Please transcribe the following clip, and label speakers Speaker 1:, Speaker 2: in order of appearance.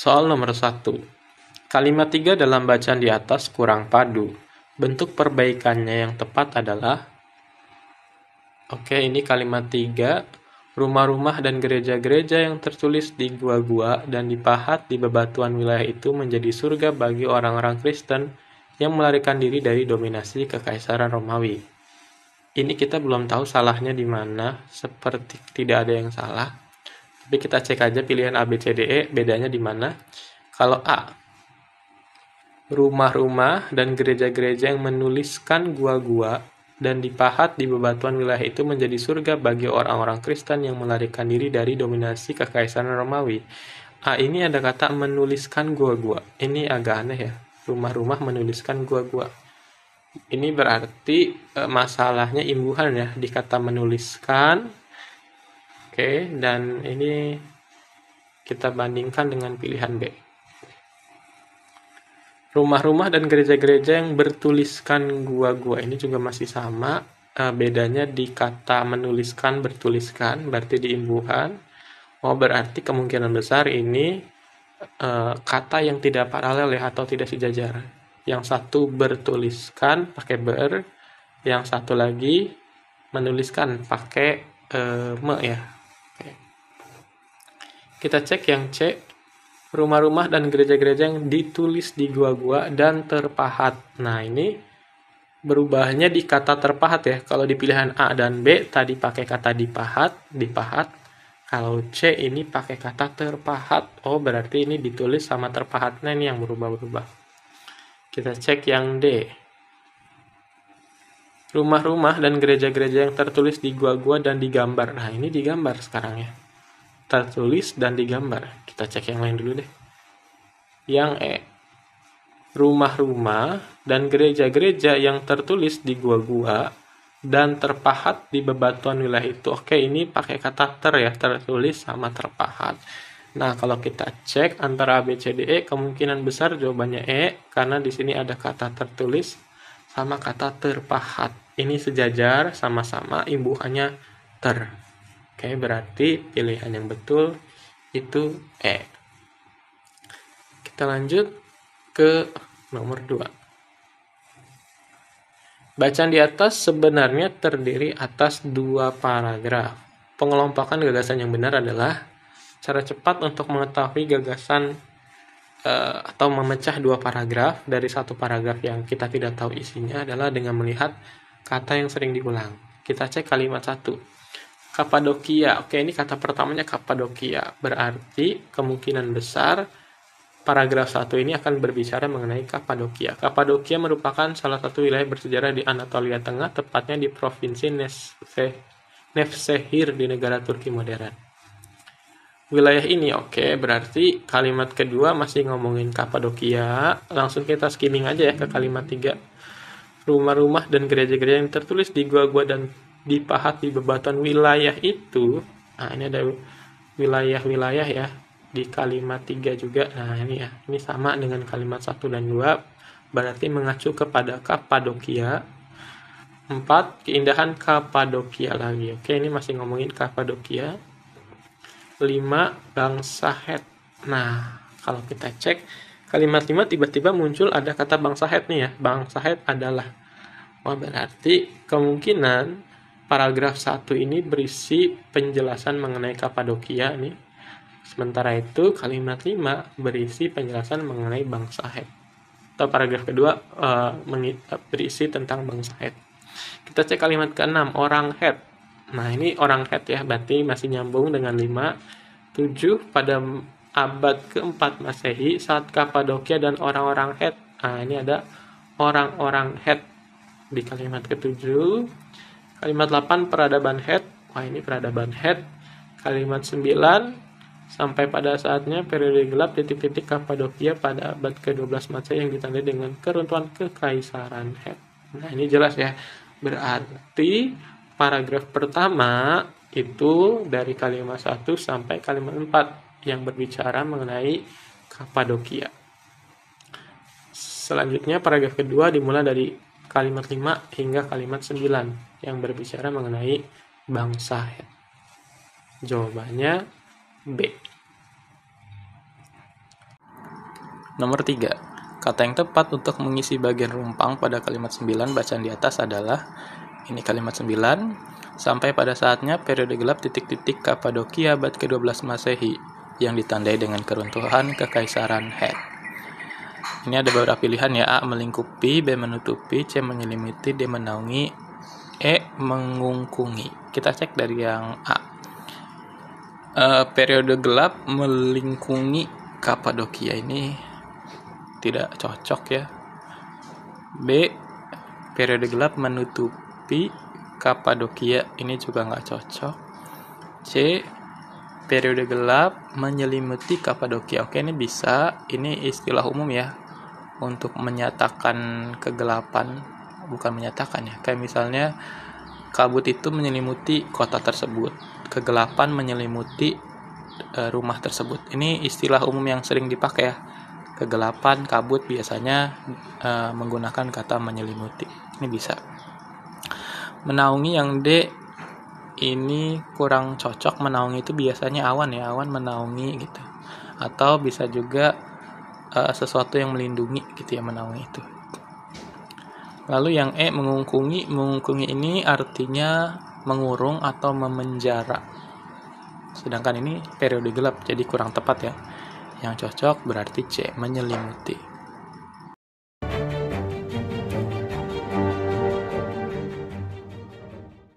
Speaker 1: Soal nomor 1. Kalimat 3 dalam bacaan di atas kurang padu. Bentuk perbaikannya yang tepat adalah, ini kalimat 3. Rumah-rumah dan gereja-gereja yang tertulis di gua-gua dan dipahat di bebatuan wilayah itu menjadi surga bagi orang-orang Kristen yang melarikan diri dari dominasi Kekaisaran Romawi. Ini kita belum tahu salahnya di mana, seperti tidak ada yang salah. Tapi kita cek aja pilihan A, B, C, D, E, bedanya di mana. Kalau A, rumah-rumah dan gereja-gereja yang menuliskan gua-gua dan dipahat di bebatuan wilayah itu menjadi surga bagi orang-orang Kristen yang melarikan diri dari dominasi Kekaisaran Romawi. A, ini ada kata menuliskan gua-gua. Ini agak aneh ya. Rumah-rumah menuliskan gua-gua. Ini berarti masalahnya imbuhan ya di kata menuliskan. Dan ini kita bandingkan dengan pilihan B. Rumah-rumah dan gereja-gereja yang bertuliskan gua-gua ini juga masih sama. Bedanya di kata menuliskan, bertuliskan, berarti di imbuhan. Berarti kemungkinan besar ini kata yang tidak paralel ya, atau tidak sejajar. Yang satu bertuliskan pakai ber, yang satu lagi menuliskan pakai me ya. Kita cek yang C, rumah-rumah dan gereja-gereja yang ditulis di gua-gua dan terpahat. Nah, ini berubahnya di kata terpahat ya. Kalau di pilihan A dan B tadi pakai kata dipahat. Kalau C ini pakai kata terpahat. Berarti ini ditulis sama terpahatnya ini yang berubah-ubah. Kita cek yang D. Rumah-rumah dan gereja-gereja yang tertulis di gua-gua dan digambar. Nah, ini digambar sekarang ya. Tertulis dan digambar. Kita cek yang lain dulu deh. Yang E. Rumah-rumah dan gereja-gereja yang tertulis di gua-gua dan terpahat di bebatuan wilayah itu. Ini pakai kata ya, tertulis sama terpahat. Nah, kalau kita cek antara A, B, C, D, E, kemungkinan besar jawabannya E, karena di sini ada kata tertulis sama kata terpahat. Ini sejajar, sama-sama imbuhannya ter. Berarti pilihan yang betul itu E. Kita lanjut ke nomor 2. Bacaan di atas sebenarnya terdiri atas 2 paragraf. Pengelompokan gagasan yang benar adalah cara cepat untuk mengetahui gagasan atau memecah 2 paragraf dari 1 paragraf yang kita tidak tahu isinya adalah dengan melihat kata yang sering diulang. Kita cek kalimat 1. Kapadokia. Ini kata pertamanya Kapadokia. Berarti kemungkinan besar paragraf 1 ini akan berbicara mengenai Kapadokia. Kapadokia merupakan salah satu wilayah bersejarah di Anatolia Tengah, tepatnya di provinsi Nevşehir di negara Turki modern. Wilayah ini berarti kalimat kedua masih ngomongin Kapadokia. Langsung kita skimming aja ya ke kalimat 3. Rumah-rumah dan gereja-gereja yang tertulis di gua-gua dan dipahat di bebatuan wilayah itu. Nah, ini ada wilayah-wilayah ya di kalimat 3 juga. Nah, ini ya. Ini sama dengan kalimat 1 dan 2. Berarti mengacu kepada Kapadokia. 4. Keindahan Kapadokia lagi. Ini masih ngomongin Kapadokia. 5. Bangsa Het. Nah, kalau kita cek kalimat 5 tiba-tiba muncul ada kata bangsa Het nih ya. Bangsa Het adalah. Berarti kemungkinan paragraf 1 ini berisi penjelasan mengenai Kapadokia nih. Sementara itu kalimat 5 berisi penjelasan mengenai bangsa Het. Atau paragraf kedua berisi tentang bangsa Het. Kita cek kalimat ke-6, orang Het. Nah, ini orang Het ya, berarti masih nyambung dengan 5. 7. Pada abad ke-4 Masehi saat Kapadokia dan orang-orang Het. Nah, ini ada orang-orang Het di kalimat ke-7. Kalimat 8, peradaban Het. Ini peradaban Het. Kalimat 9, sampai pada saatnya periode gelap titik-titik Kapadokia pada abad ke-12 Masehi yang ditandai dengan keruntuhan Kekaisaran Het. Nah, ini jelas ya. Berarti paragraf pertama itu dari kalimat 1 sampai kalimat 4 yang berbicara mengenai Kapadokia. Selanjutnya paragraf kedua dimulai dari kalimat 5 hingga kalimat 9 yang berbicara mengenai bangsa Het. Jawabannya B.
Speaker 2: Nomor 3. Kata yang tepat untuk mengisi bagian rumpang pada kalimat 9 bacaan di atas adalah, ini kalimat 9, sampai pada saatnya periode gelap titik-titik Kapadokia abad ke-12 Masehi yang ditandai dengan keruntuhan Kekaisaran Het. Ini ada beberapa pilihan ya, A. melingkupi, B. menutupi, C. menyelimuti, D. menaungi, E. mengungkungi. Kita cek dari yang A. Periode gelap melingkungi Kapadokia ini tidak cocok ya. B. Periode gelap menutupi Kapadokia, ini juga nggak cocok. C. Periode gelap menyelimuti Kapadokia. Oke, ini bisa. Ini istilah umum ya untuk menyatakan kegelapan, bukan menyatakan ya. Kayak misalnya kabut itu menyelimuti kota tersebut, kegelapan menyelimuti rumah tersebut. Ini istilah umum yang sering dipakai ya. Kegelapan, kabut biasanya menggunakan kata menyelimuti. Ini bisa. Menaungi yang D ini kurang cocok. Menaungi itu biasanya awan ya, awan menaungi gitu. Atau bisa juga sesuatu yang melindungi gitu ya, menaungi itu. Lalu yang E, mengungkungi. Mengungkungi ini artinya mengurung atau memenjara. Sedangkan ini periode gelap, jadi kurang tepat ya. Yang cocok berarti C, menyelimuti.